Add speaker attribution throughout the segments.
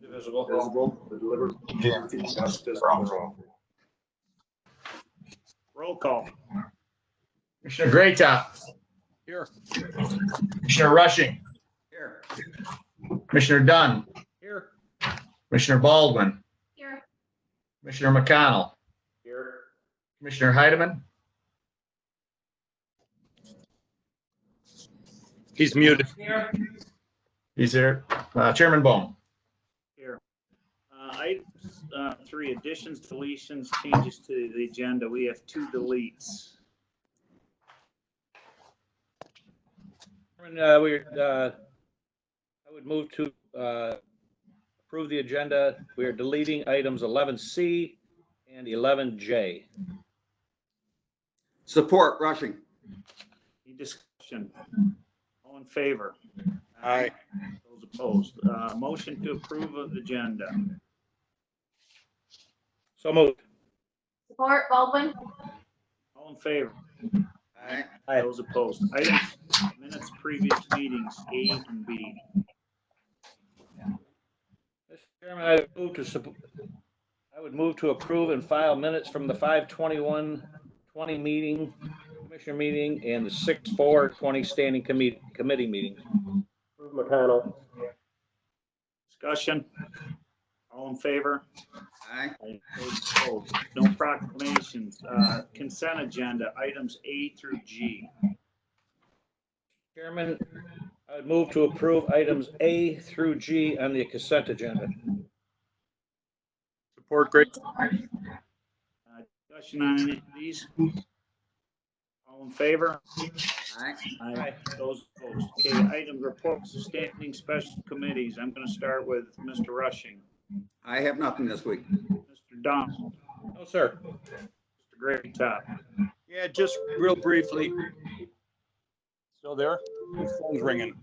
Speaker 1: Indivisible.
Speaker 2: with liberty and justice for all.
Speaker 1: Roll call.
Speaker 3: Commissioner Greatop.
Speaker 1: Here.
Speaker 3: Commissioner Rushing.
Speaker 1: Here.
Speaker 3: Commissioner Dunn.
Speaker 1: Here.
Speaker 3: Commissioner Baldwin.
Speaker 4: Here.
Speaker 3: Commissioner McConnell.
Speaker 1: Here.
Speaker 3: Commissioner Heidemann.
Speaker 1: He's muted.
Speaker 3: He's here. Chairman Bone.
Speaker 1: Here. Items 3, additions, deletions, changes to the agenda. We have 2 deletes.
Speaker 5: I would move to approve the agenda. We are deleting items 11C and 11J.
Speaker 6: Support Rushing.
Speaker 1: Any discussion? All in favor?
Speaker 6: Aye.
Speaker 1: Those opposed? Motion to approve of the agenda.
Speaker 5: So moved.
Speaker 4: Support Baldwin.
Speaker 1: All in favor?
Speaker 6: Aye.
Speaker 5: Aye.
Speaker 1: Those opposed? Items, minutes, previous meetings, A and B.
Speaker 5: Mr. Chairman, I would move to approve and file minutes from the 5/21/20 meeting, commissioner meeting, and the 6/4/20 standing committee meeting.
Speaker 2: McConnell.
Speaker 1: Discussion? All in favor?
Speaker 6: Aye.
Speaker 1: Those opposed? No proclamations. Consent agenda, items A through G.
Speaker 5: Chairman, I would move to approve items A through G on the consent agenda.
Speaker 1: Support, great. Discussion on any of these? All in favor?
Speaker 6: Aye.
Speaker 1: Aye. Those opposed? Okay, item reports of standing special committees. I'm going to start with Mr. Rushing.
Speaker 6: I have nothing this week.
Speaker 1: Mr. Dunn.
Speaker 5: No, sir.
Speaker 1: Mr. Greatop.
Speaker 7: Yeah, just real briefly. Still there? The phone's ringing.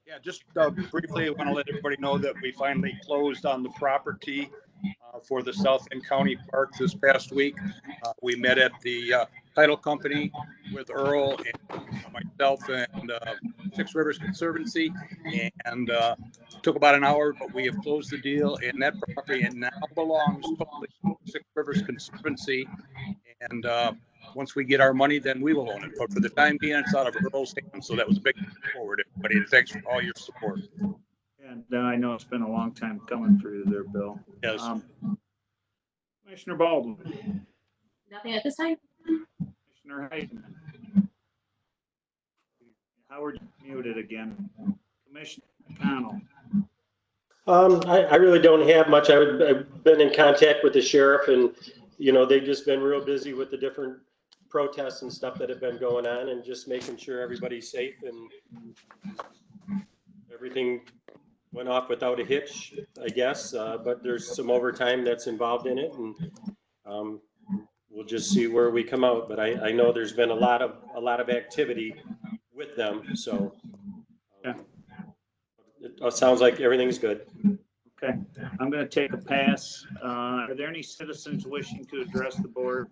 Speaker 7: Yeah, just briefly, I want to let everybody know that we finally closed on the property for the South End County Park this past week. We met at the title company with Earl and myself and Six Rivers Conservancy, and took about an hour, but we have closed the deal, and that property now belongs totally to Six Rivers Conservancy. And once we get our money, then we will own it. But for the time being, it's out of Earl's hands. So that was a big step forward, everybody. And thanks for all your support.
Speaker 1: And I know it's been a long time coming for you there, Bill.
Speaker 7: Yes.
Speaker 1: Commissioner Baldwin.
Speaker 4: Nothing at this time.
Speaker 1: Commissioner Heidemann. Howard muted again. Commissioner McConnell.
Speaker 2: I really don't have much. I've been in contact with the sheriff, and they've just been real busy with the different protests and stuff that have been going on, and just making sure everybody's safe, and everything went off without a hitch, I guess. But there's some overtime that's involved in it, and we'll just see where we come out. But I know there's been a lot of activity with them, so it sounds like everything's good.
Speaker 1: Okay, I'm going to take a pass. Are there any citizens wishing to address the board?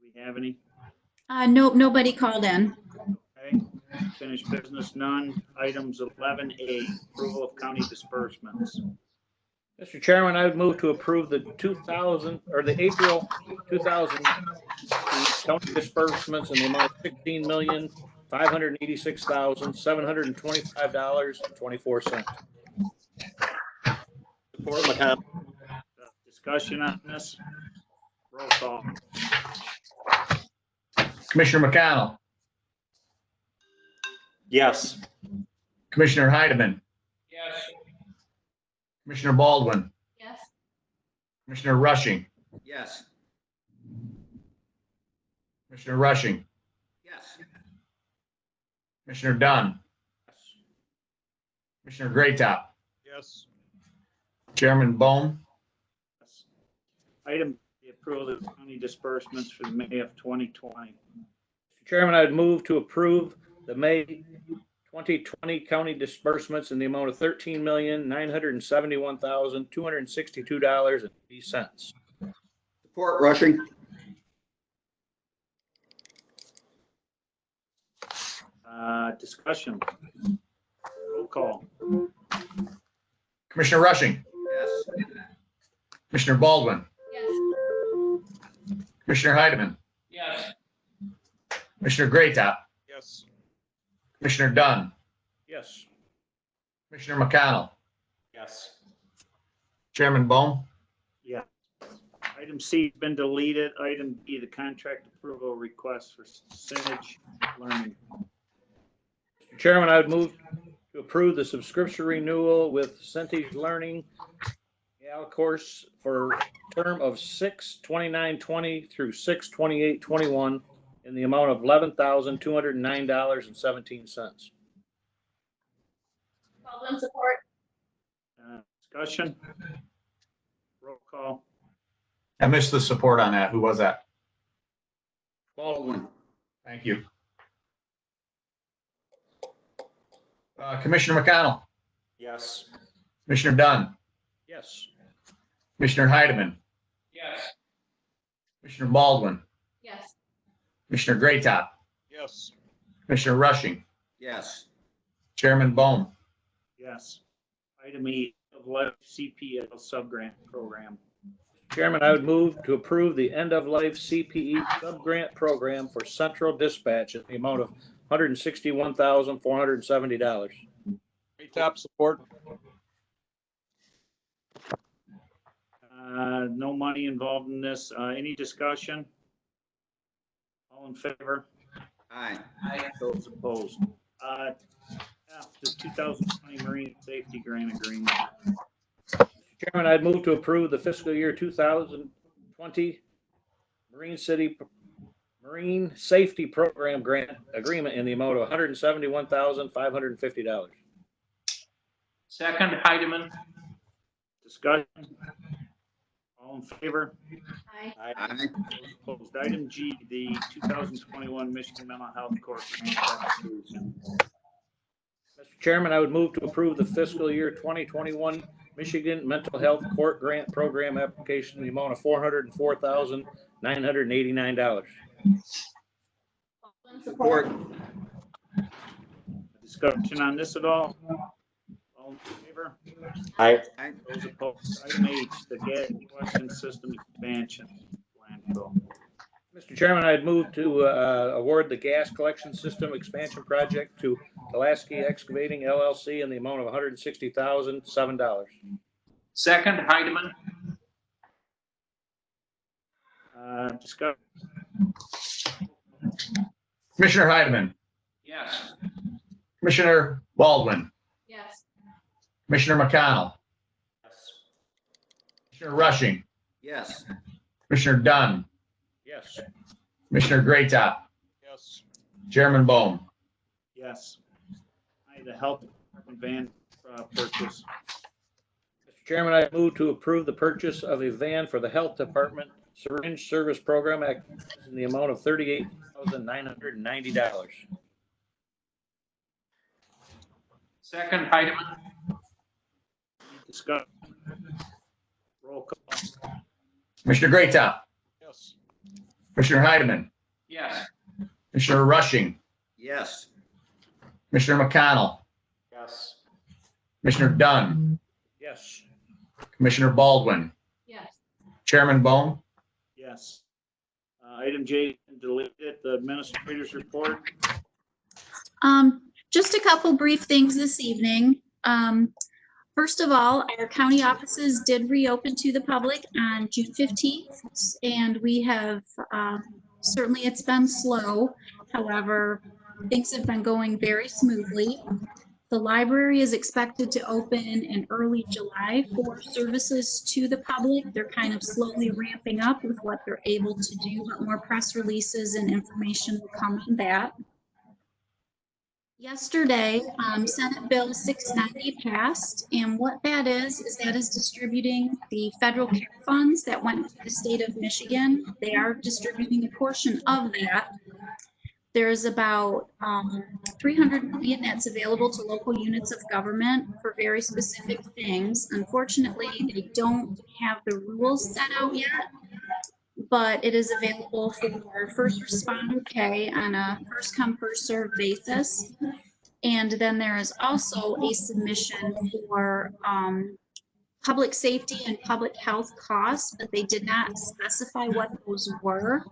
Speaker 1: Do we have any?
Speaker 4: Nope, nobody called in.
Speaker 1: Okay, finished business, none. Items 11A, approval of county disbursements.
Speaker 5: Mr. Chairman, I would move to approve the April 2000 county disbursements in the amount of $16,586,725.24.
Speaker 2: Support McConnell.
Speaker 1: Discussion on this? Roll call.
Speaker 3: Commissioner McConnell.
Speaker 2: Yes.
Speaker 3: Commissioner Heidemann.
Speaker 5: Yes.
Speaker 3: Commissioner Baldwin.
Speaker 4: Yes.
Speaker 3: Commissioner Rushing.
Speaker 6: Yes.
Speaker 3: Commissioner Rushing.
Speaker 6: Yes.
Speaker 3: Commissioner Dunn. Commissioner Greatop.
Speaker 7: Yes.
Speaker 3: Chairman Bone.
Speaker 1: Item the approval of county disbursements for May of 2020.
Speaker 5: Mr. Chairman, I would move to approve the May 2020 county disbursements in the amount of $13,971,262.80.
Speaker 6: Support Rushing.
Speaker 1: Discussion. call.
Speaker 3: Commissioner Rushing,
Speaker 6: Yes.
Speaker 3: Commissioner Baldwin,
Speaker 4: Yes.
Speaker 3: Commissioner Heidemann,
Speaker 5: Yes.
Speaker 3: Commissioner Greatop,
Speaker 7: Yes.
Speaker 3: Commissioner Dunn,
Speaker 5: Yes.
Speaker 3: Commissioner McConnell,
Speaker 5: Yes.
Speaker 3: Chairman Bohm,
Speaker 1: Yeah. Item C has been deleted. Item B, the contract approval request for Synage Learning.
Speaker 5: Mr. Chairman, I would move to approve the subscription renewal with Centage Learning Gal course for term of 6/29/20 through 6/28/21 in the amount of $11,209.17.
Speaker 4: Baldwin, support.
Speaker 1: Discussion? Roll call.
Speaker 3: I missed the support on that. Who was that?
Speaker 6: Baldwin.
Speaker 3: Thank you. Commissioner McConnell,
Speaker 2: Yes.
Speaker 3: Commissioner Dunn,
Speaker 5: Yes.
Speaker 3: Commissioner Heidemann,
Speaker 5: Yes.
Speaker 3: Commissioner Baldwin,
Speaker 4: Yes.
Speaker 3: Commissioner Greatop,
Speaker 7: Yes.
Speaker 3: Commissioner Rushing,
Speaker 6: Yes.
Speaker 3: Chairman Bohm,
Speaker 1: Yes. Item E, of life CPL subgrant program.
Speaker 5: Chairman, I would move to approve the end-of-life CPE sub-grant program for central dispatch in the amount of $161,470.
Speaker 7: Top support.
Speaker 1: No money involved in this. Any discussion? All in favor?
Speaker 6: Aye.
Speaker 1: Those opposed? F, the 2020 Marine Safety Grant Agreement.
Speaker 5: Chairman, I'd move to approve the fiscal year 2020 Marine Safety Program Grant Agreement in the amount of $171,550.
Speaker 8: Second, Heidemann.
Speaker 1: Discussion? All in favor?
Speaker 4: Aye.
Speaker 6: Aye.
Speaker 1: Those opposed? Item G, the 2021 Michigan Mental Health Court Grant application.
Speaker 5: Mr. Chairman, I would move to approve the fiscal year 2021 Michigan Mental Health Court Grant Program application in the amount of $404,989.
Speaker 4: Baldwin, support.
Speaker 1: Discussion on this at all? All in favor?
Speaker 2: Aye.
Speaker 6: Aye.
Speaker 1: Those opposed? Item H, the gas collection system expansion landfill.
Speaker 5: Mr. Chairman, I'd move to award the gas collection system expansion project to Pulaski Excavating LLC in the amount of $160,007.
Speaker 8: Second, Heidemann.
Speaker 1: Discussion?
Speaker 3: Commissioner Heidemann,
Speaker 8: Yes.
Speaker 3: Commissioner Baldwin,
Speaker 4: Yes.
Speaker 3: Commissioner McConnell, Commissioner Rushing,
Speaker 6: Yes.
Speaker 3: Commissioner Dunn,
Speaker 5: Yes.
Speaker 3: Commissioner Greatop,
Speaker 7: Yes.
Speaker 3: Chairman Bohm,
Speaker 1: Yes. The health department van purchase.
Speaker 5: Mr. Chairman, I move to approve the purchase of a van for the Health Department Syringe Service Program in the amount of $38,990.
Speaker 8: Second, Heidemann.
Speaker 1: Discussion? Roll call.
Speaker 3: Commissioner Greatop,
Speaker 7: Yes.
Speaker 3: Commissioner Heidemann,
Speaker 8: Yes.
Speaker 3: Commissioner Rushing,
Speaker 6: Yes.
Speaker 3: Commissioner McConnell,
Speaker 2: Yes.
Speaker 3: Commissioner Dunn,
Speaker 5: Yes.
Speaker 3: Commissioner Baldwin,
Speaker 4: Yes.
Speaker 3: Chairman Bohm,
Speaker 1: Yes. Item J, deleted, the administrator's report.
Speaker 4: Just a couple brief things this evening. First of all, our county offices did reopen to the public on June 15th, and we have, certainly it's been slow. However, things have been going very smoothly. The library is expected to open in early July for services to the public. They're kind of slowly ramping up with what they're able to do, but more press releases and information will come on that. Yesterday, Senate Bill 690 passed, and what that is distributing the federal care funds that went to the state of Michigan. They are distributing a portion of that. There's about 300 million that's available to local units of government for very specific things. Unfortunately, they don't have the rules set out yet, but it is available for first responder pay on a first come, first served basis. And then there is also a submission for public safety and public health costs, but they did not specify what those were.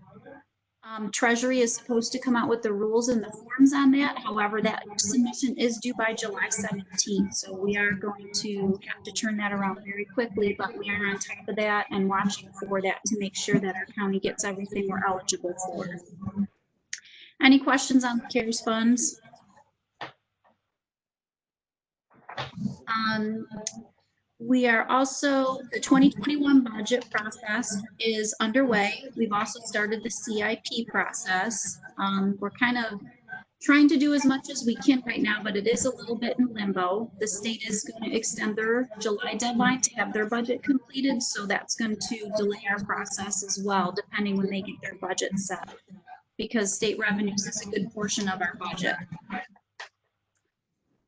Speaker 4: Treasury is supposed to come out with the rules and the forms on that. However, that submission is due by July 17th. So we are going to have to turn that around very quickly, but we are on top of that and watching for that to make sure that our county gets everything we're eligible for. Any questions on the CARES funds? We are also, the 2021 budget process is underway. We've also started the CIP process. We're kind of trying to do as much as we can right now, but it is a little bit in limbo. The state is going to extend their July deadline to have their budget completed, so that's going to delay our process as well, depending when they get their budget set, because state revenues is a good portion of our budget.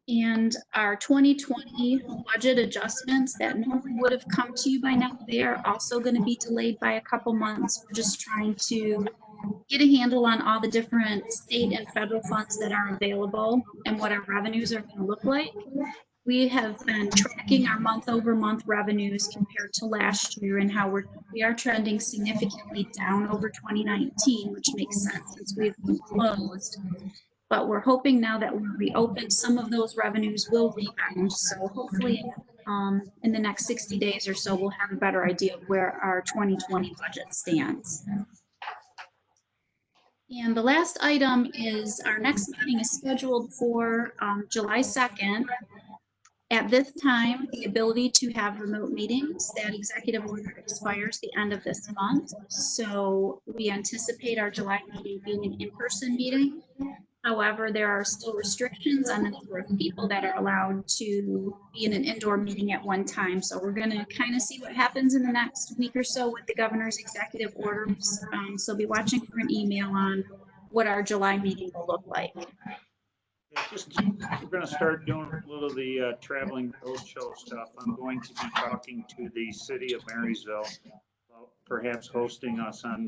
Speaker 4: And our 2020 budget adjustments that normally would have come to you by now, they are also going to be delayed by a couple months. We're just trying to get a handle on all the different state and federal funds that are available and what our revenues are going to look like. We have been tracking our month-over-month revenues compared to last year and how we are trending significantly down over 2019, which makes sense since we've been closed. But we're hoping now that we're reopened, some of those revenues will rebound. So hopefully in the next 60 days or so, we'll have a better idea of where our 2020 budget stands. And the last item is our next meeting is scheduled for July 2nd. At this time, the ability to have remote meetings, that executive order expires the end of this month. So we anticipate our July meeting being an in-person meeting. However, there are still restrictions on the number of people that are allowed to be in an indoor meeting at one time. So we're going to kind of see what happens in the next week or so with the governor's executive orders. So be watching for an email on what our July meeting will look like.
Speaker 1: We're going to start doing a little of the traveling roadshow stuff. I'm going to be talking to the city of Marysville about perhaps hosting us on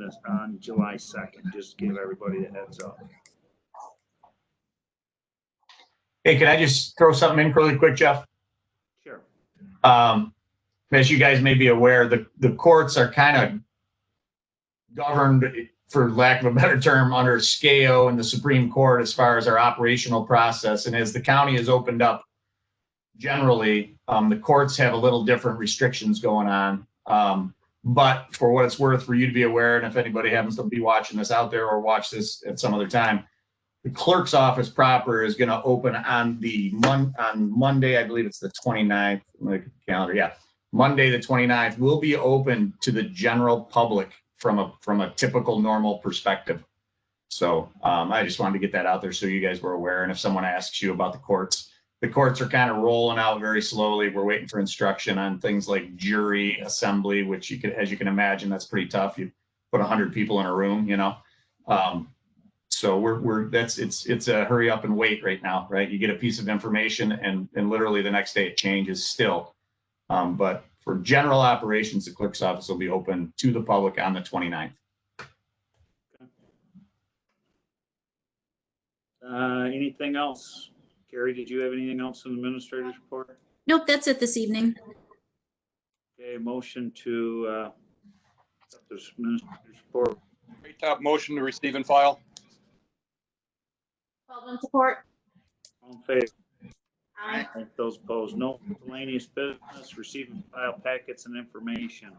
Speaker 1: July 2nd. Just give everybody a heads up.
Speaker 3: Hey, can I just throw something in really quick, Jeff?
Speaker 1: Sure.
Speaker 3: As you guys may be aware, the courts are kind of governed, for lack of a better term, under SCAO and the Supreme Court as far as our operational process. And as the county has opened up, generally, the courts have a little different restrictions going on. But for what it's worth, for you to be aware, and if anybody happens to be watching this out there or watch this at some other time, the clerk's office proper is going to open on on Monday, I believe it's the 29th, calendar, yeah. Monday, the 29th, will be open to the general public from a typical normal perspective. So I just wanted to get that out there so you guys were aware. And if someone asks you about the courts are kind of rolling out very slowly. We're waiting for instruction on things like jury assembly, which as you can imagine, that's pretty tough. You put 100 people in a room, you know. So it's a hurry up and wait right now, right? You get a piece of information and literally the next day it changes still. But for general operations, the clerk's office will be open to the public on the 29th.
Speaker 1: Anything else? Carrie, did you have anything else in the administrator's report?
Speaker 4: Nope, that's it this evening.
Speaker 1: Okay, motion to accept this administrator's report.
Speaker 7: Great top motion to receive and file.
Speaker 4: Baldwin support.
Speaker 1: All in favor?
Speaker 4: Aye.
Speaker 1: Those opposed, no. Miscellaneous business, receive and file packets and information.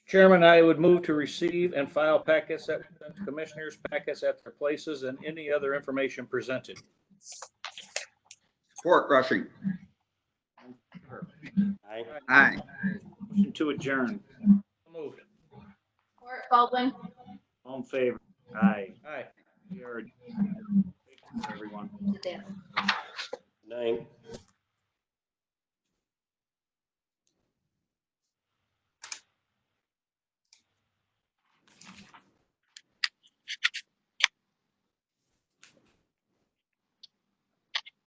Speaker 5: Chairman, I would move to receive and file packets at commissioners' packets at their places and any other information presented.
Speaker 6: Support Rushing.
Speaker 2: Aye.
Speaker 6: Aye.
Speaker 1: Motion to adjourn.
Speaker 5: Moved.
Speaker 4: Support Baldwin.
Speaker 1: All in favor? Aye.